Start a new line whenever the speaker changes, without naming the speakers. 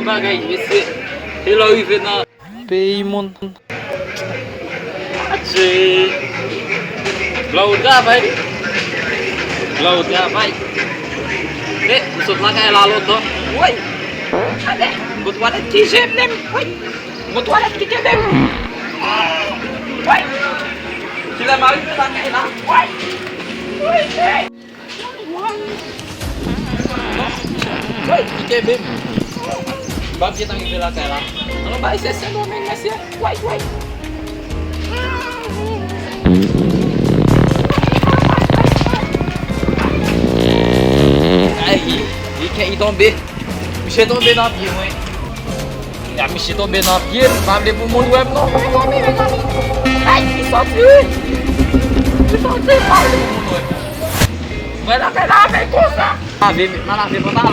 bagay esse hello na Paymon Aje Laut ka bay Laut ka bay usut na kaya lalo to Uy Ade Mutwalat kisip nem Uy Mutwalat kisip nem Uy Sila mali na lang na Uy Uy Uy Ike bim Bakit ang ipila kaya ano ba isa sa namin na siya Uy Uy Il est tombé. J'ai tombé dans le pied, oui. Je suis tombé dans le pied. Parlez pour mon web, non. Aïe, il s'en tue. Il s'en tue, parlez pour mon web. Mais là, c'est là, avec quoi ça? Ah, mais là, c'est pas mal,